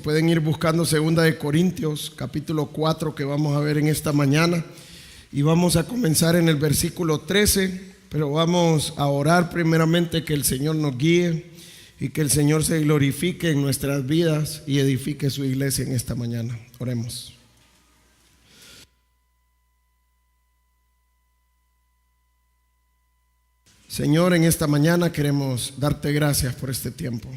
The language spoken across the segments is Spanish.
si pueden ir buscando 2 Corintios, capítulo 4, que vamos a ver en esta mañana. Y vamos a comenzar en el versículo 13, pero vamos a orar primeramente que el Señor nos guíe y que el Señor se glorifique en nuestras vidas y edifique su iglesia en esta mañana. Oremos. Señor, en esta mañana queremos darte gracias por este tiempo.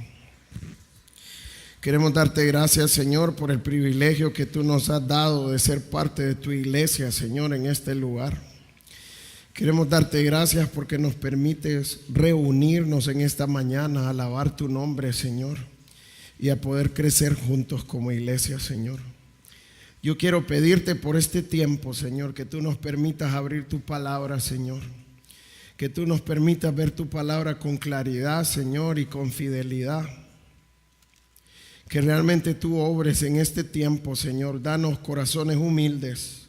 Queremos darte gracias, Señor, por el privilegio que tú nos has dado de ser parte de tu iglesia, Señor, en este lugar. Queremos darte gracias porque nos permites reunirnos en esta mañana a alabar tu nombre, Señor, y a poder crecer juntos como iglesia, Señor. Yo quiero pedirte por este tiempo, Señor, que tú nos permitas abrir tu palabra, Señor. Que tú nos permitas ver tu palabra con claridad, Señor, y con fidelidad. Que realmente tú obres en este tiempo, Señor. Danos corazones humildes,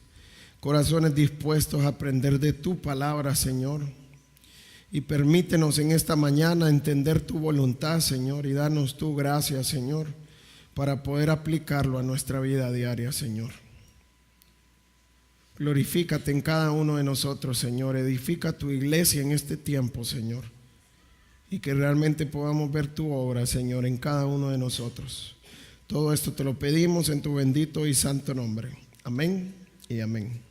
corazones dispuestos a aprender de tu palabra, Señor. Y permítenos en esta mañana entender tu voluntad, Señor, y danos tu gracia, Señor, para poder aplicarlo a nuestra vida diaria, Señor. Glorifícate en cada uno de nosotros, Señor. Edifica tu iglesia en este tiempo, Señor. Y que realmente podamos ver tu obra, Señor, en cada uno de nosotros. Todo esto te lo pedimos en tu bendito y santo nombre. Amén y amén.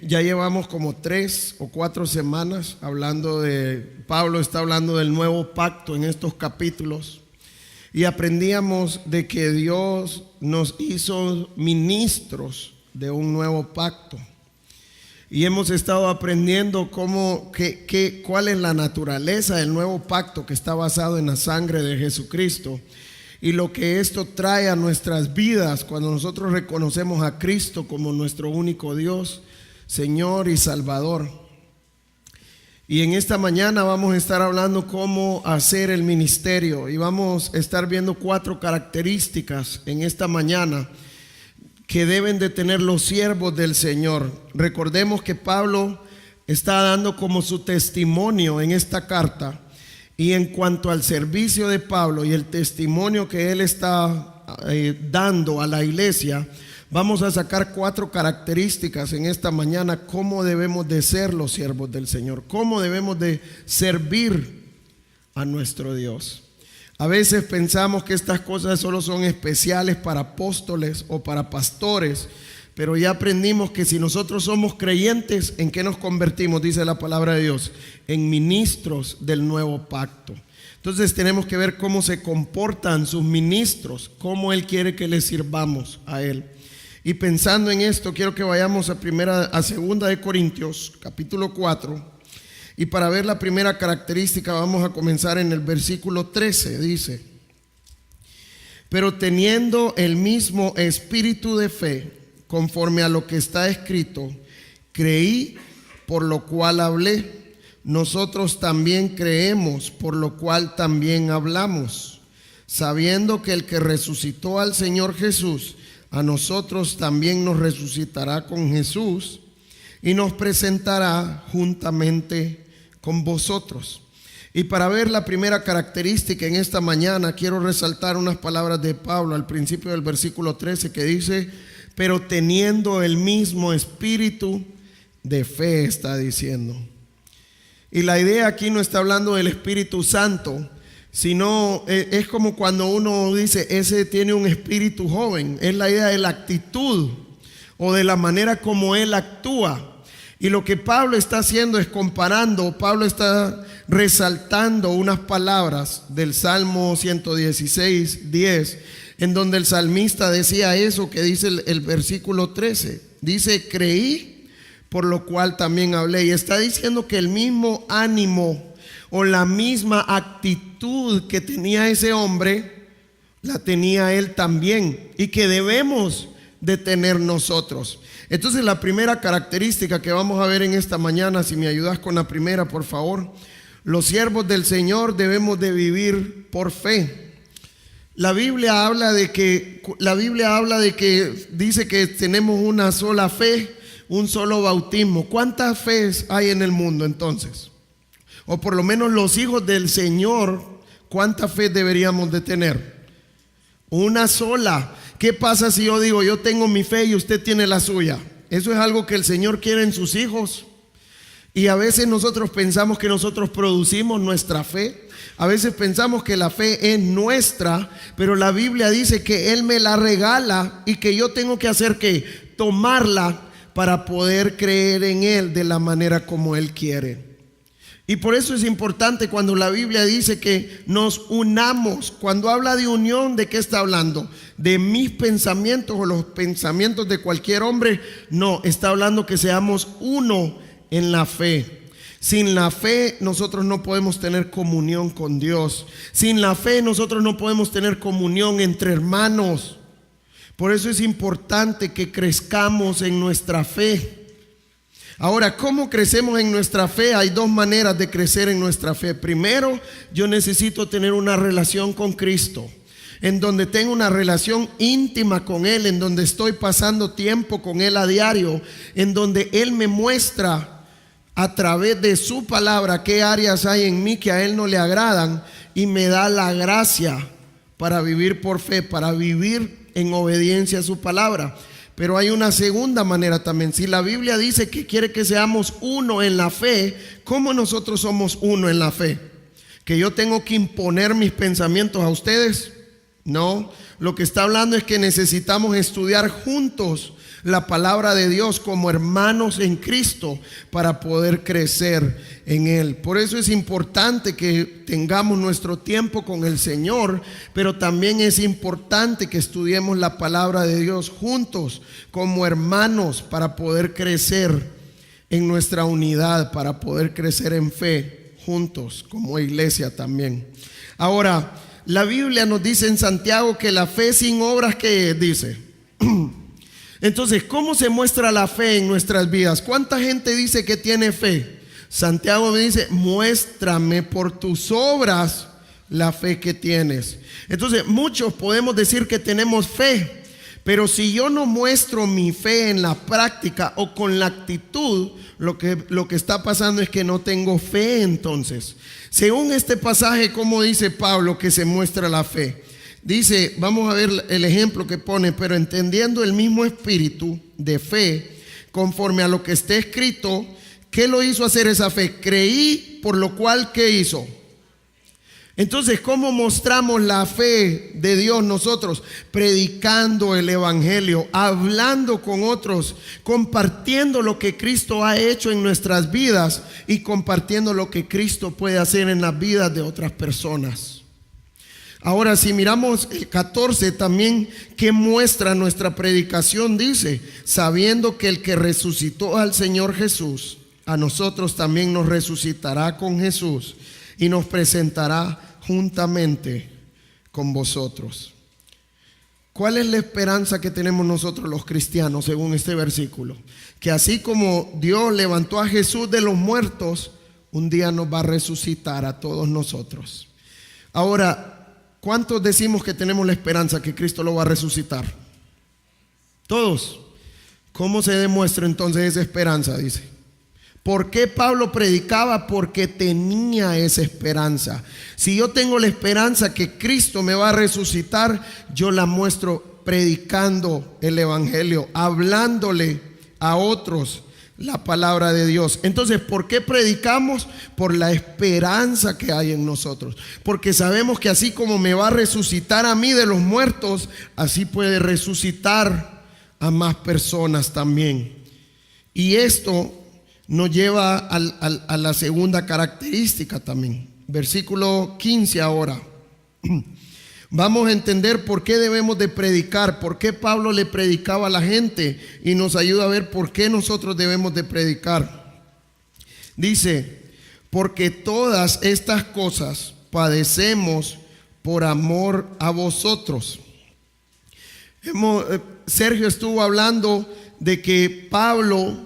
Ya llevamos como 3 o 4 semanas hablando Pablo está hablando del nuevo pacto en estos capítulos. Y aprendíamos de que Dios nos hizo ministros de un nuevo pacto. Y hemos estado aprendiendo cuál es la naturaleza del nuevo pacto que está basado en la sangre de Jesucristo y lo que esto trae a nuestras vidas cuando nosotros reconocemos a Cristo como nuestro único Dios, Señor y Salvador. Y en esta mañana vamos a estar hablando cómo hacer el ministerio y vamos a estar viendo 4 características en esta mañana que deben de tener los siervos del Señor. Recordemos que Pablo está dando como su testimonio en esta carta, y en cuanto al servicio de Pablo y el testimonio que él está dando a la iglesia, vamos a sacar 4 características en esta mañana, cómo debemos de ser los siervos del Señor, cómo debemos de servir a nuestro Dios. A veces pensamos que estas cosas solo son especiales para apóstoles o para pastores, pero ya aprendimos que si nosotros somos creyentes, ¿en qué nos convertimos? Dice la palabra de Dios, en ministros del nuevo pacto. Entonces tenemos que ver cómo se comportan sus ministros, cómo Él quiere que les sirvamos a Él. Y pensando en esto, quiero que vayamos a 2 Corintios, capítulo 4. Y para ver la primera característica vamos a comenzar en el versículo 13. Dice: pero teniendo el mismo espíritu de fe, conforme a lo que está escrito, creí, por lo cual hablé. Nosotros también creemos, por lo cual también hablamos, sabiendo que el que resucitó al Señor Jesús, a nosotros también nos resucitará con Jesús y nos presentará juntamente con vosotros. Y para ver la primera característica en esta mañana, quiero resaltar unas palabras de Pablo al principio del versículo 13 que dice: pero teniendo el mismo espíritu de fe, está diciendo. Y la idea aquí no está hablando del Espíritu Santo, sino es como cuando uno dice, ese tiene un espíritu joven. Es la idea de la actitud o de la manera como él actúa. Y lo que Pablo está haciendo es comparando, Pablo está resaltando unas palabras del Salmo 116, 10, en donde el salmista decía eso que dice el versículo 13. Dice: creí, por lo cual también hablé. Y está diciendo que el mismo ánimo o la misma actitud que tenía ese hombre, la tenía él también, y que debemos de tener nosotros. Entonces la primera característica que vamos a ver en esta mañana, si me ayudas con la primera, por favor. Los siervos del Señor debemos de vivir por fe. La Biblia habla de que dice que tenemos una sola fe, un solo bautismo. ¿Cuántas fees hay en el mundo entonces? O por lo menos los hijos del Señor, ¿cuánta fe deberíamos de tener? una sola. ¿Qué pasa si yo digo, yo tengo mi fe y usted tiene la suya? Eso es algo que el Señor quiere en sus hijos. Y a veces nosotros pensamos que nosotros producimos nuestra fe. A veces pensamos que la fe es nuestra, pero la Biblia dice que Él me la regala y que yo tengo que hacer que tomarla para poder creer en Él de la manera como Él quiere. Y por eso es importante cuando la Biblia dice que nos unamos. Cuando habla de unión, ¿de qué está hablando? ¿De mis pensamientos o los pensamientos de cualquier hombre? No, está hablando que seamos uno en la fe. Sin la fe nosotros no podemos tener comunión con Dios. Sin la fe nosotros no podemos tener comunión entre hermanos. Por eso es importante que crezcamos en nuestra fe. Ahora, ¿cómo crecemos en nuestra fe? Hay dos maneras de crecer en nuestra fe. Primero, yo necesito tener una relación con Cristo, en donde tengo una relación íntima con Él, en donde estoy pasando tiempo con Él a diario, en donde Él me muestra a través de su palabra qué áreas hay en mí que a Él no le agradan y me da la gracia para vivir por fe, para vivir en obediencia a su palabra. Pero hay una segunda manera también. Si la Biblia dice que quiere que seamos uno en la fe, ¿cómo nosotros somos uno en la fe? ¿Que yo tengo que imponer mis pensamientos a ustedes? No, lo que está hablando es que necesitamos estudiar juntos la palabra de Dios como hermanos en Cristo para poder crecer en Él. Por eso es importante que tengamos nuestro tiempo con el Señor, pero también es importante que estudiemos la palabra de Dios juntos como hermanos para poder crecer en nuestra unidad, para poder crecer en fe juntos como iglesia también. Ahora, la Biblia nos dice en Santiago que la fe sin obras, ¿qué dice? Entonces, ¿cómo se muestra la fe en nuestras vidas? ¿Cuánta gente dice que tiene fe? Santiago me dice, muéstrame por tus obras la fe que tienes. Entonces, muchos podemos decir que tenemos fe, pero si yo no muestro mi fe en la práctica o con la actitud, lo que está pasando es que no tengo fe entonces. Según este pasaje, ¿cómo dice Pablo que se muestra la fe? Dice, vamos a ver el ejemplo que pone, pero entendiendo el mismo espíritu de fe, conforme a lo que está escrito, ¿qué lo hizo hacer esa fe? Creí, por lo cual, ¿qué hizo? Entonces, ¿cómo mostramos la fe de Dios nosotros? Predicando el evangelio, hablando con otros, compartiendo lo que Cristo ha hecho en nuestras vidas y compartiendo lo que Cristo puede hacer en las vidas de otras personas. Ahora, si miramos el 14 también, ¿qué muestra nuestra predicación? Dice, sabiendo que el que resucitó al Señor Jesús, a nosotros también nos resucitará con Jesús y nos presentará juntamente con vosotros. ¿Cuál es la esperanza que tenemos nosotros los cristianos según este versículo? Que así como Dios levantó a Jesús de los muertos, un día nos va a resucitar a todos nosotros. Ahora, ¿cuántos decimos que tenemos la esperanza que Cristo lo va a resucitar? Todos. ¿Cómo se demuestra entonces esa esperanza? Dice. ¿Por qué Pablo predicaba? Porque tenía esa esperanza. Si yo tengo la esperanza que Cristo me va a resucitar, yo la muestro predicando el evangelio, hablándole a otros la palabra de Dios. Entonces, ¿por qué predicamos? Por la esperanza que hay en nosotros. Porque sabemos que así como me va a resucitar a mí de los muertos, así puede resucitar a más personas también. Y esto nos lleva a la segunda característica también. Versículo 15 ahora. Vamos a entender por qué debemos de predicar, por qué Pablo le predicaba a la gente y nos ayuda a ver por qué nosotros debemos de predicar. Dice, porque todas estas cosas padecemos por amor a vosotros. Sergio estuvo hablando de que Pablo,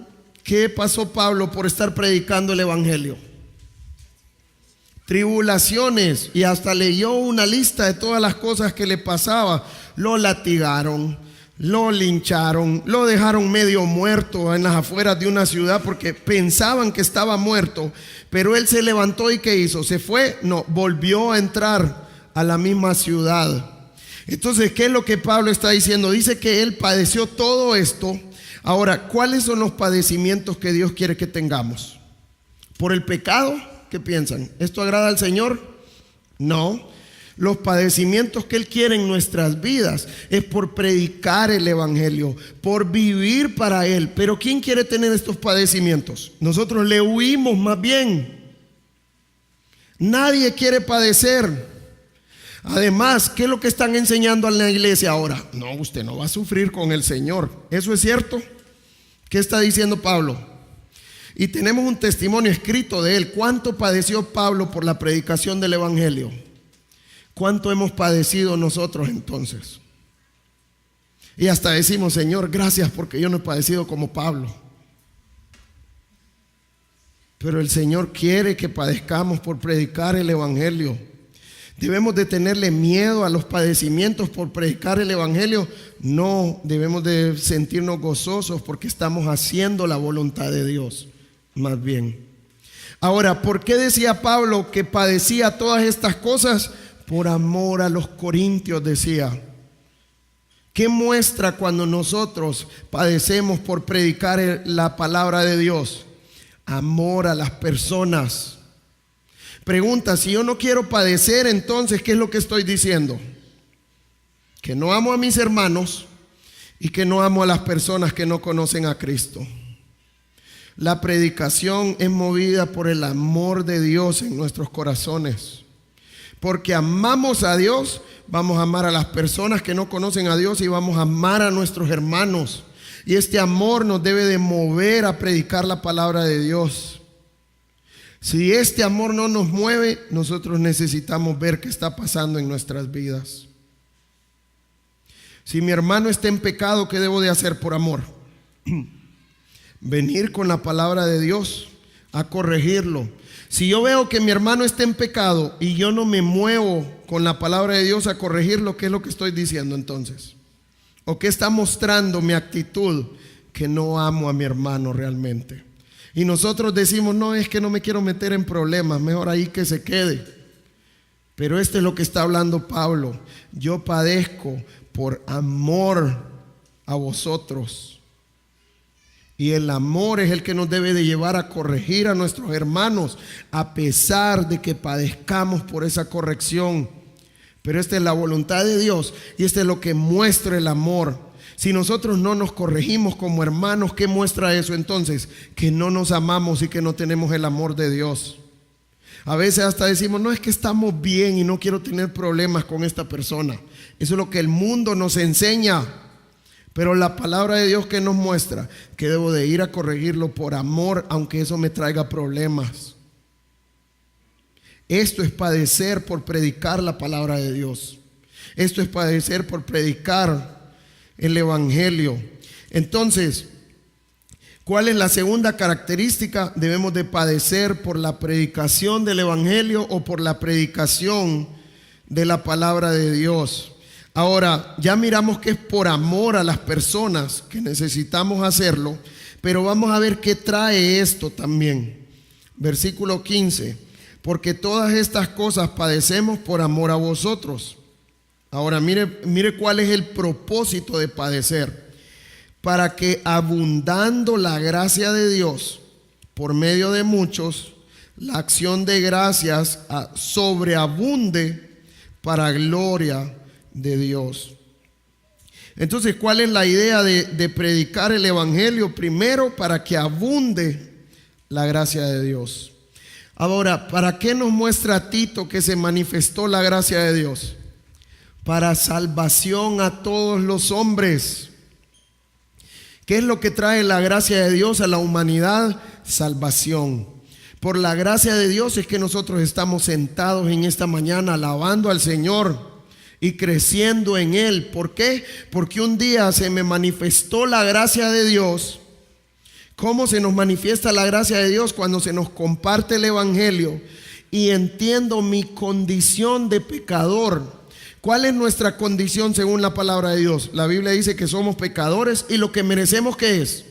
¿qué pasó Pablo por estar predicando el evangelio? Tribulaciones, y hasta leyó una lista de todas las cosas que le pasaba. Lo latigaron, lo lincharon, lo dejaron medio muerto en las afueras de una ciudad porque pensaban que estaba muerto, pero él se levantó y ¿qué hizo? ¿Se fue? No, volvió a entrar a la misma ciudad. Entonces, ¿qué es lo que Pablo está diciendo? Dice que él padeció todo esto. Ahora, ¿cuáles son los padecimientos que Dios quiere que tengamos? ¿Por el pecado? ¿Qué piensan? ¿Esto agrada al Señor? No. Los padecimientos que Él quiere en nuestras vidas es por predicar el Evangelio, por vivir para Él. Pero ¿quién quiere tener estos padecimientos? Nosotros le huimos más bien. Nadie quiere padecer. Además, ¿qué es lo que están enseñando en la iglesia ahora? No, usted no va a sufrir con el Señor. ¿Eso es cierto? ¿Qué está diciendo Pablo? Y tenemos un testimonio escrito de él. ¿Cuánto padeció Pablo por la predicación del Evangelio? ¿Cuánto hemos padecido nosotros entonces? Y hasta decimos, Señor, gracias porque yo no he padecido como Pablo. Pero el Señor quiere que padezcamos por predicar el Evangelio. ¿Debemos de tenerle miedo a los padecimientos por predicar el Evangelio? No, debemos de sentirnos gozosos porque estamos haciendo la voluntad de Dios, más bien. Ahora, ¿por qué decía Pablo que padecía todas estas cosas? Por amor a los corintios, decía. ¿Qué muestra cuando nosotros padecemos por predicar la palabra de Dios? Amor a las personas. Pregunta, si yo no quiero padecer, entonces, ¿qué es lo que estoy diciendo? Que no amo a mis hermanos y que no amo a las personas que no conocen a Cristo. La predicación es movida por el amor de Dios en nuestros corazones. Porque amamos a Dios, vamos a amar a las personas que no conocen a Dios y vamos a amar a nuestros hermanos. Y este amor nos debe de mover a predicar la palabra de Dios. Si este amor no nos mueve, nosotros necesitamos ver qué está pasando en nuestras vidas. Si mi hermano está en pecado, ¿qué debo de hacer por amor? Venir con la palabra de Dios a corregirlo. Si yo veo que mi hermano está en pecado y yo no me muevo con la palabra de Dios a corregirlo, ¿qué es lo que estoy diciendo entonces? ¿O qué está mostrando mi actitud? Que no amo a mi hermano realmente. Y nosotros decimos, no, es que no me quiero meter en problemas, mejor ahí que se quede. Pero esto es lo que está hablando Pablo. Yo padezco por amor a vosotros. Y el amor es el que nos debe de llevar a corregir a nuestros hermanos, a pesar de que padezcamos por esa corrección. Pero esta es la voluntad de Dios y este es lo que muestra el amor. Si nosotros no nos corregimos como hermanos, ¿qué muestra eso entonces? Que no nos amamos y que no tenemos el amor de Dios. A veces hasta decimos, no, es que estamos bien y no quiero tener problemas con esta persona. Eso es lo que el mundo nos enseña. Pero la palabra de Dios que nos muestra que debo de ir a corregirlo por amor, aunque eso me traiga problemas. Esto es padecer por predicar la palabra de Dios. Esto es padecer por predicar el Evangelio. Entonces, ¿cuál es la segunda característica? Debemos de padecer por la predicación del Evangelio o por la predicación de la palabra de Dios. Ahora, ya miramos que es por amor a las personas que necesitamos hacerlo, pero vamos a ver qué trae esto también. Versículo 15, porque todas estas cosas padecemos por amor a vosotros. Ahora mire cuál es el propósito de padecer. Para que abundando la gracia de Dios por medio de muchos, la acción de gracias sobreabunde para gloria de Dios. Entonces, ¿cuál es la idea de predicar el Evangelio? Primero, para que abunde la gracia de Dios. Ahora, ¿para qué nos muestra Tito que se manifestó la gracia de Dios? Para salvación a todos los hombres. ¿Qué es lo que trae la gracia de Dios a la humanidad? Salvación. Por la gracia de Dios es que nosotros estamos sentados en esta mañana alabando al Señor y creciendo en Él. ¿Por qué? Porque un día se me manifestó la gracia de Dios. ¿Cómo se nos manifiesta la gracia de Dios? Cuando se nos comparte el Evangelio y entiendo mi condición de pecador. ¿Cuál es nuestra condición según la palabra de Dios? La Biblia dice que somos pecadores y lo que merecemos, ¿qué es?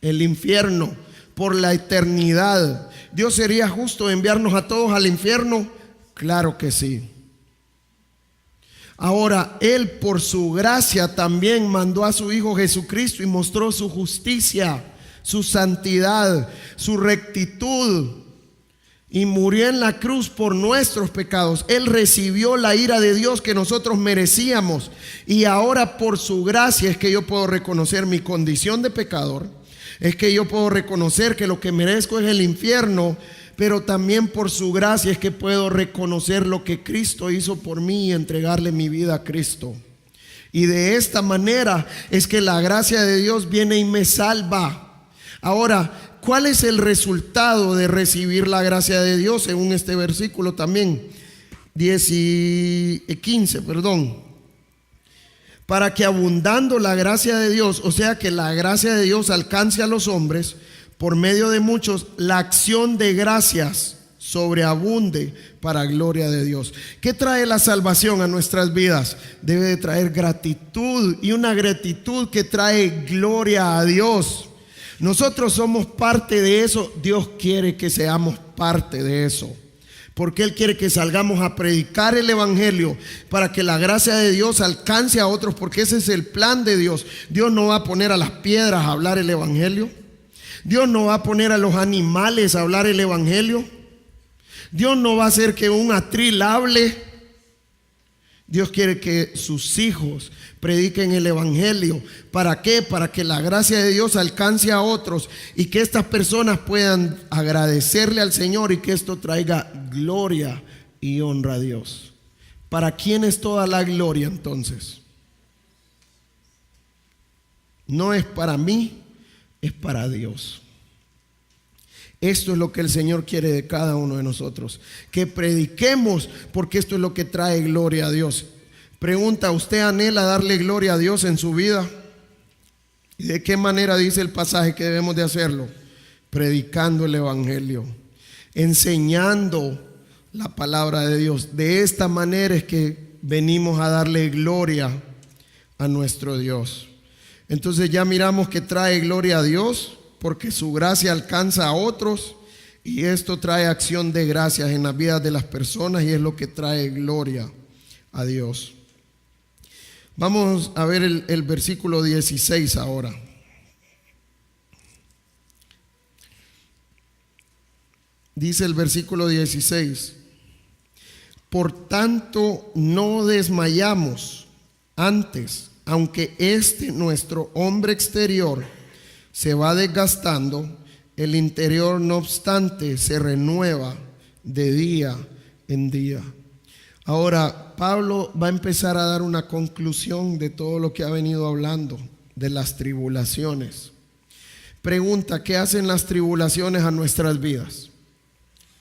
El infierno por la eternidad. ¿Dios sería justo enviarnos a todos al infierno? Claro que sí. Ahora, Él por su gracia también mandó a su Hijo Jesucristo y mostró su justicia, su santidad, su rectitud, y murió en la cruz por nuestros pecados. Él recibió la ira de Dios que nosotros merecíamos, y ahora por su gracia es que yo puedo reconocer mi condición de pecador, es que yo puedo reconocer que lo que merezco es el infierno, pero también por su gracia es que puedo reconocer lo que Cristo hizo por mí y entregarle mi vida a Cristo. Y de esta manera es que la gracia de Dios viene y me salva. Ahora, ¿cuál es el resultado de recibir la gracia de Dios? Según este versículo también, 15, para que abundando la gracia de Dios, o sea que la gracia de Dios alcance a los hombres, por medio de muchos, la acción de gracias sobreabunde para gloria de Dios. ¿Qué trae la salvación a nuestras vidas? Debe de traer gratitud, y una gratitud que trae gloria a Dios. Nosotros somos parte de eso. Dios quiere que seamos parte de eso, porque Él quiere que salgamos a predicar el evangelio para que la gracia de Dios alcance a otros, porque ese es el plan de Dios. Dios no va a poner a las piedras a hablar el evangelio. Dios no va a poner a los animales a hablar el evangelio. Dios no va a hacer que un atril hable. Dios quiere que sus hijos prediquen el evangelio. ¿Para qué? Para que la gracia de Dios alcance a otros y que estas personas puedan agradecerle al Señor, y que esto traiga gloria y honra a Dios. ¿Para quién es toda la gloria entonces? No es para mí, es para Dios. Esto es lo que el Señor quiere de cada uno de nosotros, que prediquemos, porque esto es lo que trae gloria a Dios. Pregunta, ¿usted anhela darle gloria a Dios en su vida? ¿Y de qué manera dice el pasaje que debemos de hacerlo? Predicando el evangelio, enseñando la palabra de Dios. De esta manera es que venimos a darle gloria a nuestro Dios. Entonces ya miramos que trae gloria a Dios, porque su gracia alcanza a otros, y esto trae acción de gracias en las vidas de las personas, y es lo que trae gloria a Dios. Vamos a ver el versículo 16 ahora. Dice el versículo 16: por tanto no desmayamos, antes, aunque nuestro hombre exterior se va desgastando, el interior no obstante se renueva de día en día. Ahora, Pablo va a empezar a dar una conclusión de todo lo que ha venido hablando, de las tribulaciones. Pregunta, ¿qué hacen las tribulaciones a nuestras vidas?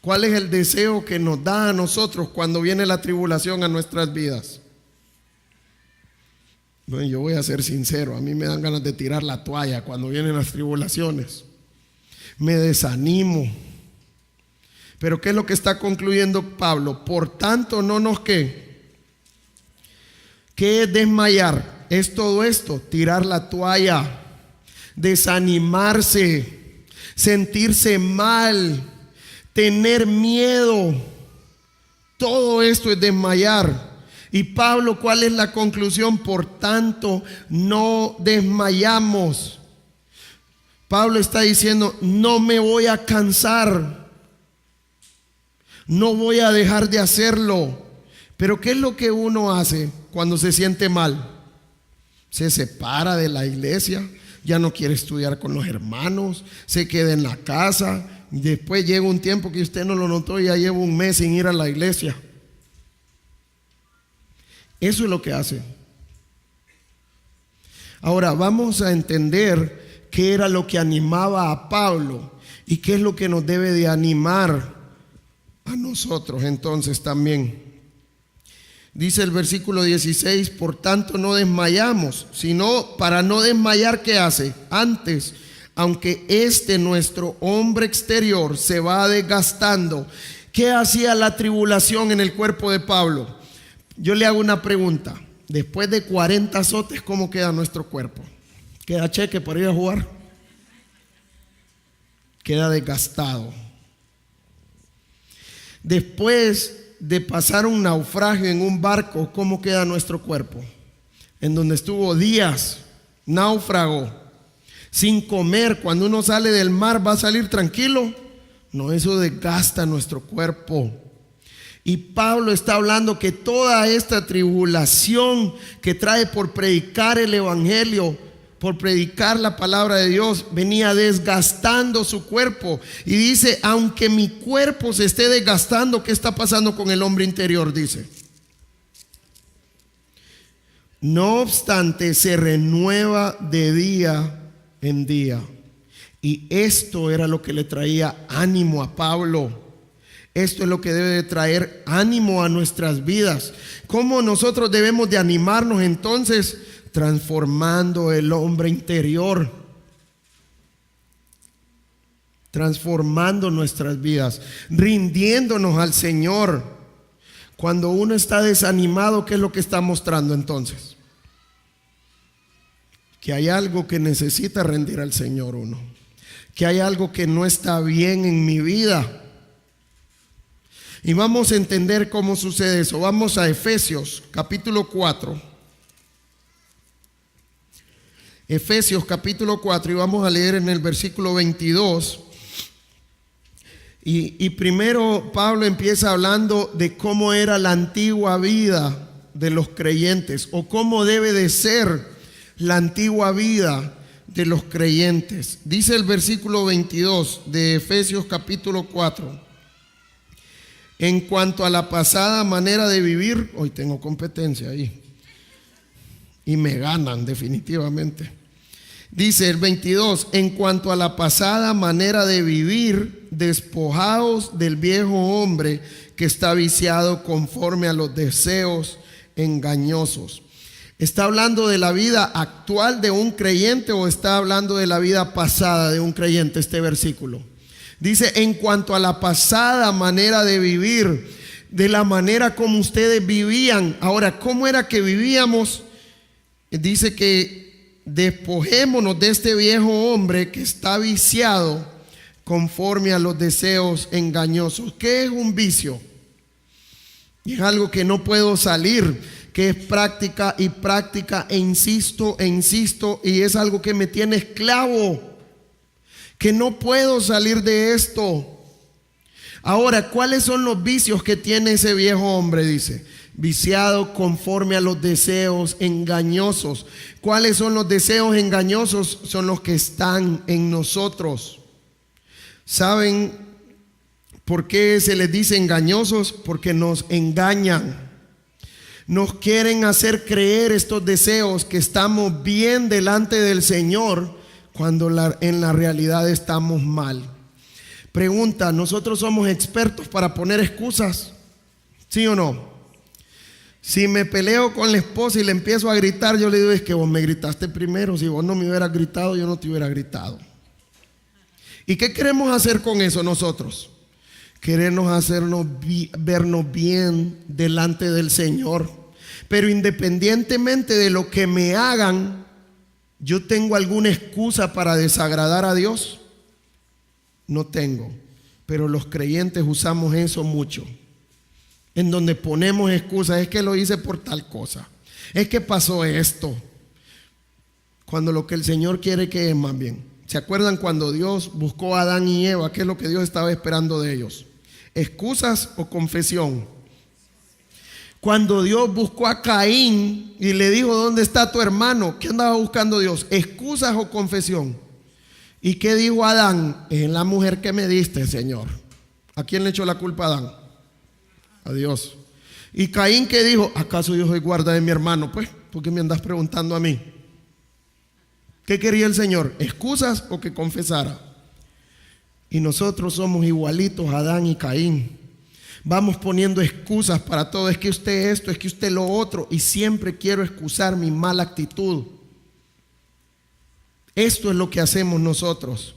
¿Cuál es el deseo que nos da a nosotros cuando viene la tribulación a nuestras vidas? Bueno, yo voy a ser sincero, a mí me dan ganas de tirar la toalla cuando vienen las tribulaciones. Me desanimo. Pero ¿qué es lo que está concluyendo Pablo? Por tanto, no nos ¿qué? ¿Qué es desmayar? Es todo esto, tirar la toalla, desanimarse, sentirse mal, tener miedo. Todo esto es desmayar. Y Pablo, ¿cuál es la conclusión? Por tanto, no desmayamos. Pablo está diciendo, no me voy a cansar, no voy a dejar de hacerlo. Pero ¿qué es lo que uno hace cuando se siente mal? Se separa de la iglesia, ya no quiere estudiar con los hermanos, se queda en la casa. Después llega un tiempo que usted no lo notó y ya lleva un mes sin ir a la iglesia. Eso es lo que hace. Ahora vamos a entender qué era lo que animaba a Pablo y qué es lo que nos debe de animar a nosotros entonces también. Dice el versículo 16, por tanto no desmayamos, sino para no desmayar, ¿qué hace? Antes, aunque nuestro hombre exterior se va desgastando. ¿Qué hacía la tribulación en el cuerpo de Pablo? Yo le hago una pregunta. Después de 40 azotes, ¿cómo queda nuestro cuerpo? ¿Queda cheque para ir a jugar? Queda desgastado. Después de pasar un naufragio en un barco, ¿cómo queda nuestro cuerpo? En donde estuvo días, náufrago, sin comer. Cuando uno sale del mar, ¿va a salir tranquilo? No, eso desgasta nuestro cuerpo. Y Pablo está hablando que toda esta tribulación que trae por predicar el evangelio, por predicar la palabra de Dios, venía desgastando su cuerpo. Y dice, aunque mi cuerpo se esté desgastando, ¿qué está pasando con el hombre interior? Dice, no obstante, se renueva de día en día. Y esto era lo que le traía ánimo a Pablo. Esto es lo que debe de traer ánimo a nuestras vidas. ¿Cómo nosotros debemos de animarnos entonces? Transformando el hombre interior, transformando nuestras vidas, rindiéndonos al Señor. Cuando uno está desanimado, ¿qué es lo que está mostrando entonces? Que hay algo que necesita rendir al Señor uno, que hay algo que no está bien en mi vida. Y vamos a entender cómo sucede eso. Vamos a Efesios capítulo 4. Efesios capítulo 4, y vamos a leer en el versículo 22. Y primero Pablo empieza hablando de cómo era la antigua vida de los creyentes, o cómo debe de ser la antigua vida de los creyentes. Dice el versículo 22 de Efesios capítulo 4: en cuanto a la pasada manera de vivir, hoy tengo competencia ahí y me ganan definitivamente. Dice el 22, en cuanto a la pasada manera de vivir, despojaos del viejo hombre que está viciado conforme a los deseos engañosos. ¿Está hablando de la vida actual de un creyente o está hablando de la vida pasada de un creyente este versículo? Dice, en cuanto a la pasada manera de vivir, de la manera como ustedes vivían. Ahora, ¿cómo era que vivíamos? Dice que despojémonos de este viejo hombre que está viciado conforme a los deseos engañosos. ¿Qué es un vicio? Es algo que no puedo salir, que es práctica y práctica e insisto, y es algo que me tiene esclavo, que no puedo salir de esto. Ahora, ¿cuáles son los vicios que tiene ese viejo hombre? Dice, viciado conforme a los deseos engañosos. ¿Cuáles son los deseos engañosos? Son los que están en nosotros. ¿Saben por qué se les dice engañosos? Porque nos engañan. Nos quieren hacer creer estos deseos que estamos bien delante del Señor, cuando en la realidad estamos mal. Pregunta, ¿nosotros somos expertos para poner excusas? ¿Sí o no? Si me peleo con la esposa y le empiezo a gritar, yo le digo, es que vos me gritaste primero. Si vos no me hubieras gritado, yo no te hubiera gritado. ¿Y qué queremos hacer con eso nosotros? Queremos vernos bien delante del Señor. Pero independientemente de lo que me hagan, ¿yo tengo alguna excusa para desagradar a Dios? No tengo. Pero los creyentes usamos eso mucho, en donde ponemos excusas. Es que lo hice por tal cosa, es que pasó esto, cuando lo que el Señor quiere que es más bien. ¿Se acuerdan cuando Dios buscó a Adán y Eva? ¿Qué es lo que Dios estaba esperando de ellos? ¿Excusas o confesión? Cuando Dios buscó a Caín y le dijo, ¿dónde está tu hermano? ¿Qué andaba buscando Dios? ¿Excusas o confesión? ¿Y qué dijo Adán? Es la mujer que me diste, Señor. ¿A quién le echó la culpa a Adán? A Dios. ¿Y Caín qué dijo? ¿Acaso yo soy guarda de mi hermano? Pues, ¿por qué me andas preguntando a mí? ¿Qué quería el Señor? ¿Excusas o que confesara? Y nosotros somos igualitos a Adán y Caín. Vamos poniendo excusas para todo. Es que usted esto, es que usted lo otro, y siempre quiero excusar mi mala actitud. Esto es lo que hacemos nosotros.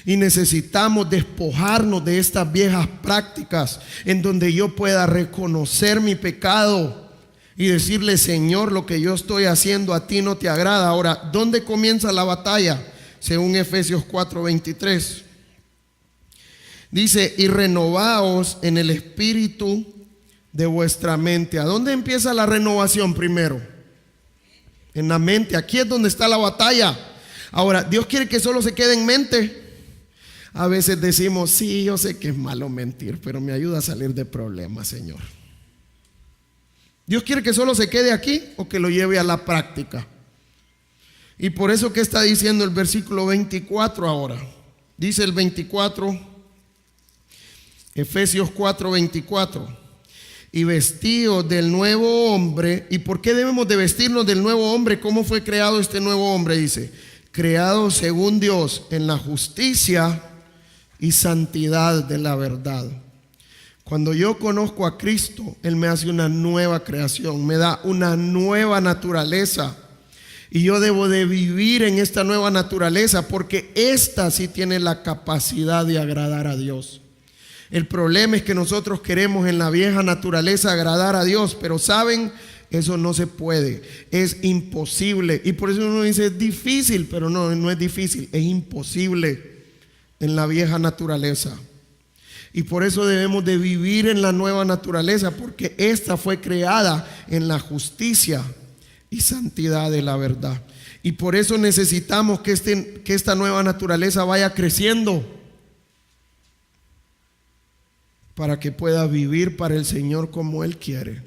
Y necesitamos despojarnos de estas viejas prácticas en donde yo pueda reconocer mi pecado y decirle, Señor, lo que yo estoy haciendo a ti no te agrada. Ahora, ¿dónde comienza la batalla? Según Efesios 4:23. Dice, y renovaos en el espíritu de vuestra mente. ¿A dónde empieza la renovación primero? En la mente. Aquí es donde está la batalla. Ahora, Dios quiere que solo se quede en mente. A veces decimos, sí, yo sé que es malo mentir, pero me ayuda a salir de problemas, Señor. ¿Dios quiere que solo se quede aquí o que lo lleve a la práctica? Y por eso, ¿qué está diciendo el versículo 24 ahora? Dice el 24, Efesios 4:24. Y vestidos del nuevo hombre. ¿Y por qué debemos de vestirnos del nuevo hombre? ¿Cómo fue creado este nuevo hombre? Dice, creado según Dios en la justicia y santidad de la verdad. Cuando yo conozco a Cristo, Él me hace una nueva creación, me da una nueva naturaleza. Y yo debo de vivir en esta nueva naturaleza, porque esta sí tiene la capacidad de agradar a Dios. El problema es que nosotros queremos en la vieja naturaleza agradar a Dios, pero ¿saben? Eso no se puede, es imposible. Y por eso uno dice es difícil, pero no es difícil, es imposible en la vieja naturaleza. Y por eso debemos de vivir en la nueva naturaleza, porque esta fue creada en la justicia y santidad de la verdad. Y por eso necesitamos que esta nueva naturaleza vaya creciendo, para que pueda vivir para el Señor como Él quiere,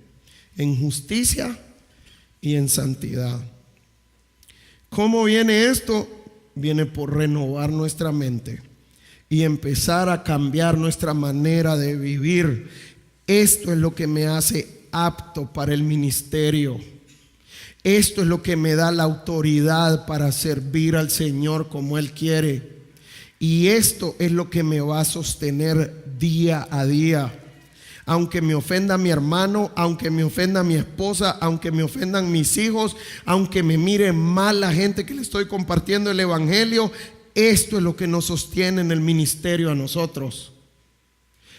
en justicia y en santidad. ¿Cómo viene esto? Viene por renovar nuestra mente y empezar a cambiar nuestra manera de vivir. Esto es lo que me hace apto para el ministerio. Esto es lo que me da la autoridad para servir al Señor como Él quiere. Y esto es lo que me va a sostener día a día. Aunque me ofenda mi hermano, aunque me ofenda mi esposa, aunque me ofendan mis hijos, aunque me mire mal la gente que le estoy compartiendo el evangelio, esto es lo que nos sostiene en el ministerio a nosotros.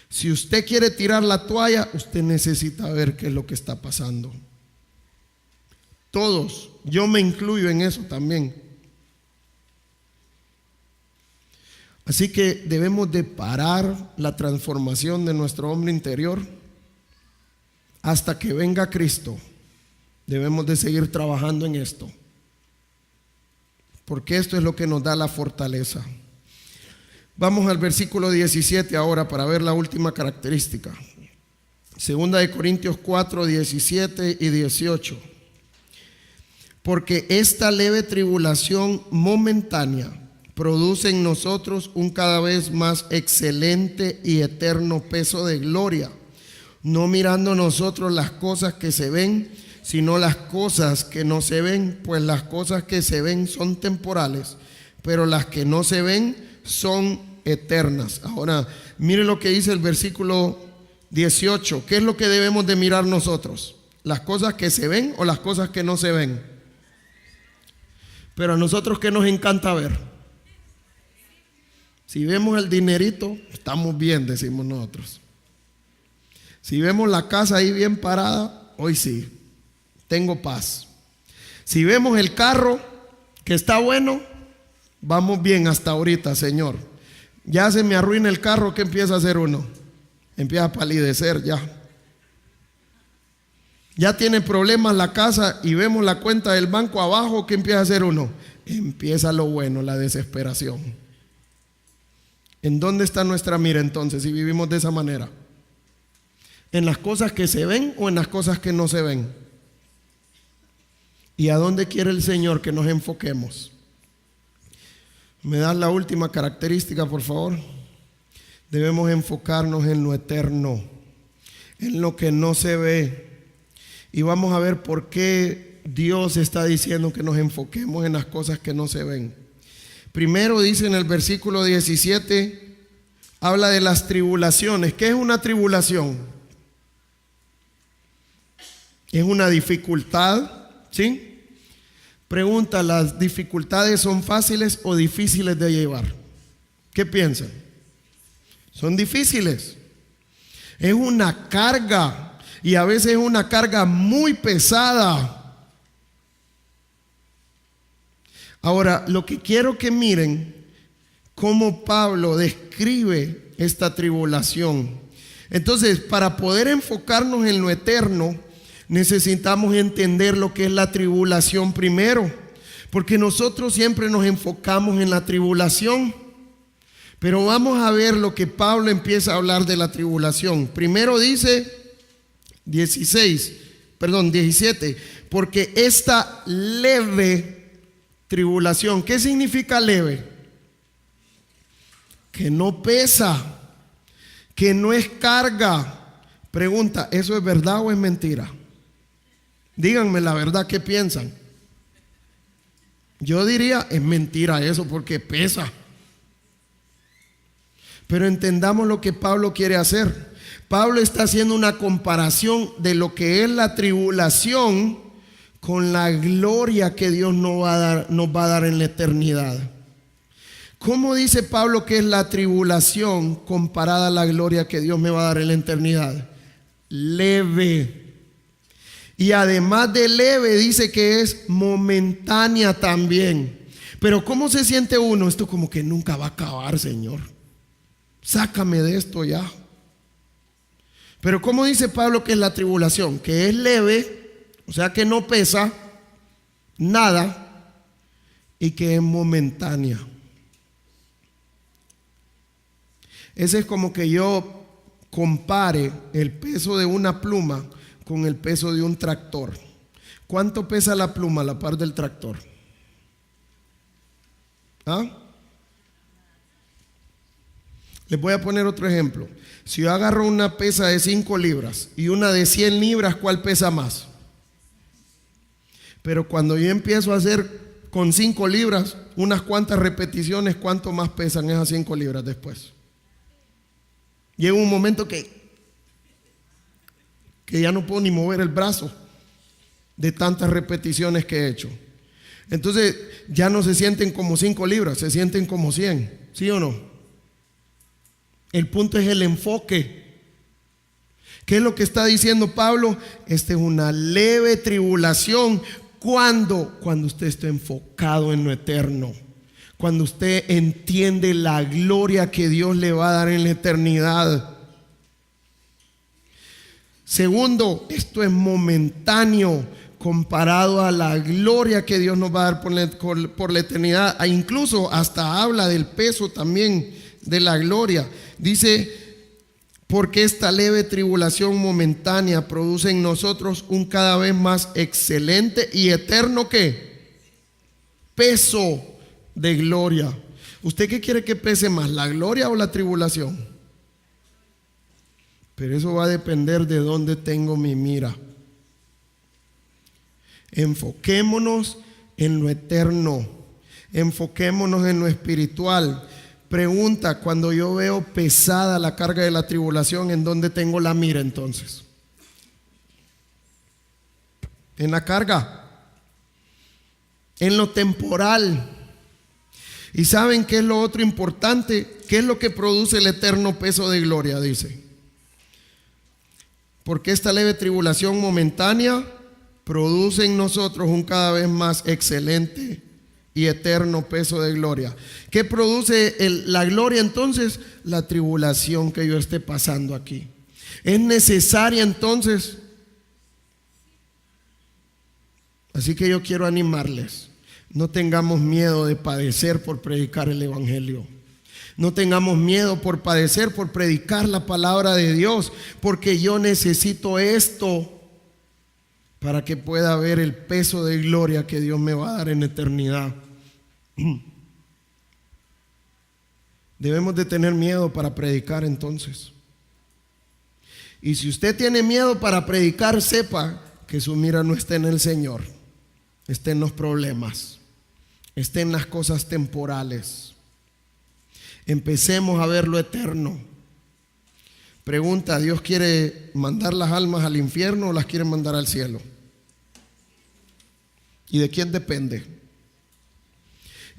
Si usted quiere tirar la toalla, usted necesita ver qué es lo que está pasando. Todos, yo me incluyo en eso también. Así que debemos de parar la transformación de nuestro hombre interior hasta que venga Cristo. Debemos de seguir trabajando en esto, porque esto es lo que nos da la fortaleza. Vamos al versículo 17 ahora para ver la última característica. Segunda de Corintios 4, 17 y 18. Porque esta leve tribulación momentánea produce en nosotros un cada vez más excelente y eterno peso de gloria, no mirando nosotros las cosas que se ven, sino las cosas que no se ven, pues las cosas que se ven son temporales, pero las que no se ven son eternas. Ahora, mire lo que dice el versículo 18. ¿Qué es lo que debemos de mirar nosotros? ¿Las cosas que se ven o las cosas que no se ven? Pero a nosotros, ¿qué nos encanta ver? Si vemos el dinerito, estamos bien, decimos nosotros. Si vemos la casa ahí bien parada, hoy sí, tengo paz. Si vemos el carro que está bueno, vamos bien hasta ahorita, Señor. Ya se me arruina el carro, ¿qué empieza a hacer uno? Empieza a palidecer ya. Ya tiene problemas la casa y vemos la cuenta del banco abajo, ¿qué empieza a hacer uno? Empieza lo bueno, la desesperación. ¿En dónde está nuestra mira entonces si vivimos de esa manera? ¿En las cosas que se ven o en las cosas que no se ven? ¿Y a dónde quiere el Señor que nos enfoquemos? ¿Me das la última característica, por favor? Debemos enfocarnos en lo eterno, en lo que no se ve. Y vamos a ver por qué Dios está diciendo que nos enfoquemos en las cosas que no se ven. Primero dice en el versículo 17, habla de las tribulaciones. ¿Qué es una tribulación? Es una dificultad, ¿sí? Pregunta, ¿las dificultades son fáciles o difíciles de llevar? ¿Qué piensan? Son difíciles. Es una carga y a veces es una carga muy pesada. Ahora, lo que quiero que miren cómo Pablo describe esta tribulación. Entonces, para poder enfocarnos en lo eterno, necesitamos entender lo que es la tribulación primero, porque nosotros siempre nos enfocamos en la tribulación. Pero vamos a ver lo que Pablo empieza a hablar de la tribulación. Primero dice 17, porque esta leve tribulación, ¿qué significa leve? Que no pesa, que no es carga. Pregunta, ¿eso es verdad o es mentira? Díganme la verdad, ¿qué piensan? Yo diría, es mentira eso porque pesa. Pero entendamos lo que Pablo quiere hacer. Pablo está haciendo una comparación de lo que es la tribulación con la gloria que Dios nos va a dar en la eternidad. ¿Cómo dice Pablo que es la tribulación comparada a la gloria que Dios me va a dar en la eternidad? Leve. Y además de leve dice que es momentánea también. Pero ¿cómo se siente uno? Esto como que nunca va a acabar, Señor. Sácame de esto ya. Pero ¿cómo dice Pablo que es la tribulación? Que es leve, o sea que no pesa nada y que es momentánea. Ese es como que yo compare el peso de una pluma con el peso de un tractor. ¿Cuánto pesa la pluma a la par del tractor? ¿Ah? Les voy a poner otro ejemplo. Si yo agarro una pesa de 5 libras y una de 100 libras, ¿cuál pesa más? Pero cuando yo empiezo a hacer con 5 libras, unas cuantas repeticiones, ¿cuánto más pesan esas 5 libras después? Llega un momento que ya no puedo ni mover el brazo de tantas repeticiones que he hecho. Entonces ya no se sienten como 5 libras, se sienten como 100, ¿sí o no? El punto es el enfoque. ¿Qué es lo que está diciendo Pablo? Esta es una leve tribulación cuando usted está enfocado en lo eterno, cuando usted entiende la gloria que Dios le va a dar en la eternidad. Segundo, esto es momentáneo comparado a la gloria que Dios nos va a dar por la eternidad. E incluso hasta habla del peso también de la gloria. Dice, porque esta leve tribulación momentánea produce en nosotros un cada vez más excelente y eterno ¿qué? Peso de gloria. ¿Usted qué quiere que pese más, la gloria o la tribulación? Pero eso va a depender de dónde tengo mi mira. Enfoquémonos en lo eterno. Enfoquémonos en lo espiritual. Pregunta, cuando yo veo pesada la carga de la tribulación, ¿en dónde tengo la mira entonces? En la carga, en lo temporal. ¿Y saben qué es lo otro importante? ¿Qué es lo que produce el eterno peso de gloria? Dice, porque esta leve tribulación momentánea produce en nosotros un cada vez más excelente y eterno peso de gloria. ¿Qué produce la gloria entonces? La tribulación que yo esté pasando aquí. ¿Es necesaria entonces? Así que yo quiero animarles. No tengamos miedo de padecer por predicar el evangelio. No tengamos miedo por padecer, por predicar la palabra de Dios, porque yo necesito esto para que pueda ver el peso de gloria que Dios me va a dar en eternidad. Debemos de tener miedo para predicar entonces. Y si usted tiene miedo para predicar, sepa que su mira no está en el Señor, está en los problemas, está en las cosas temporales. Empecemos a ver lo eterno. Pregunta, ¿Dios quiere mandar las almas al infierno o las quiere mandar al cielo? ¿Y de quién depende?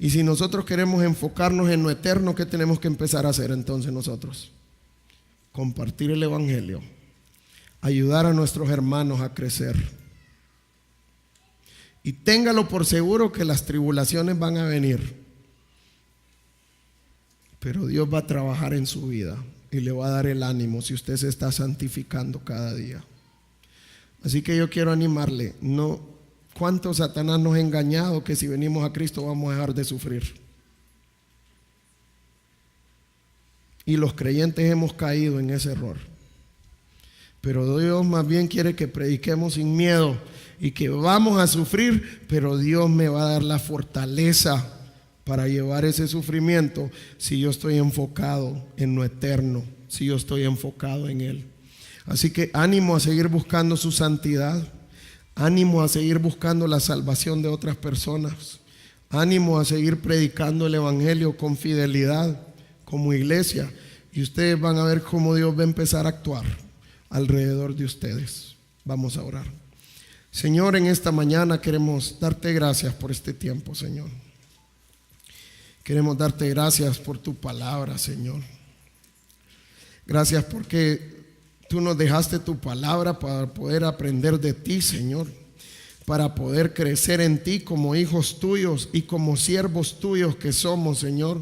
Y si nosotros queremos enfocarnos en lo eterno, ¿qué tenemos que empezar a hacer entonces nosotros? Compartir el evangelio, ayudar a nuestros hermanos a crecer. Y téngalo por seguro que las tribulaciones van a venir, pero Dios va a trabajar en su vida y le va a dar el ánimo si usted se está santificando cada día. Así que yo quiero animarle, no, cuánto Satanás nos ha engañado que si venimos a Cristo vamos a dejar de sufrir. Y los creyentes hemos caído en ese error. Pero Dios más bien quiere que prediquemos sin miedo y que vamos a sufrir, pero Dios me va a dar la fortaleza para llevar ese sufrimiento si yo estoy enfocado en lo eterno, si yo estoy enfocado en Él. Así que ánimo a seguir buscando su santidad, ánimo a seguir buscando la salvación de otras personas, ánimo a seguir predicando el evangelio con fidelidad como iglesia, y ustedes van a ver cómo Dios va a empezar a actuar alrededor de ustedes. Vamos a orar. Señor, en esta mañana queremos darte gracias por este tiempo, Señor. Queremos darte gracias por tu palabra, Señor. Gracias porque tú nos dejaste tu palabra para poder aprender de ti, Señor, para poder crecer en ti como hijos tuyos y como siervos tuyos que somos, Señor.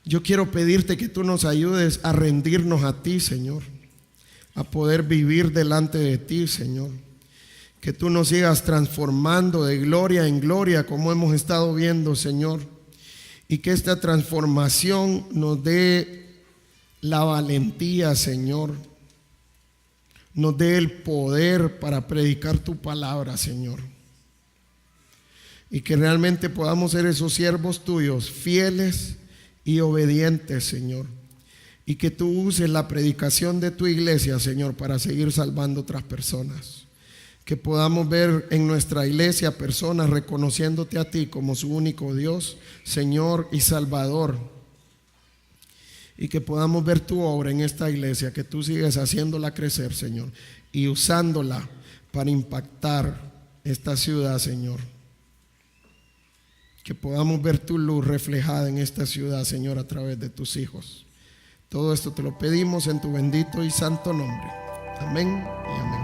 Yo quiero pedirte que tú nos ayudes a rendirnos a ti, Señor, a poder vivir delante de ti, Señor. Que tú nos sigas transformando de gloria en gloria como hemos estado viendo, Señor. Y que esta transformación nos dé la valentía, Señor. Nos dé el poder para predicar tu palabra, Señor. Y que realmente podamos ser esos siervos tuyos, fieles y obedientes, Señor. Y que tú uses la predicación de tu iglesia, Señor, para seguir salvando otras personas. Que podamos ver en nuestra iglesia personas reconociéndote a ti como su único Dios, Señor y Salvador. Y que podamos ver tu obra en esta iglesia, que tú sigues haciéndola crecer, Señor, y usándola para impactar esta ciudad, Señor. Que podamos ver tu luz reflejada en esta ciudad, Señor, a través de tus hijos. Todo esto te lo pedimos en tu bendito y santo nombre. Amén y amén.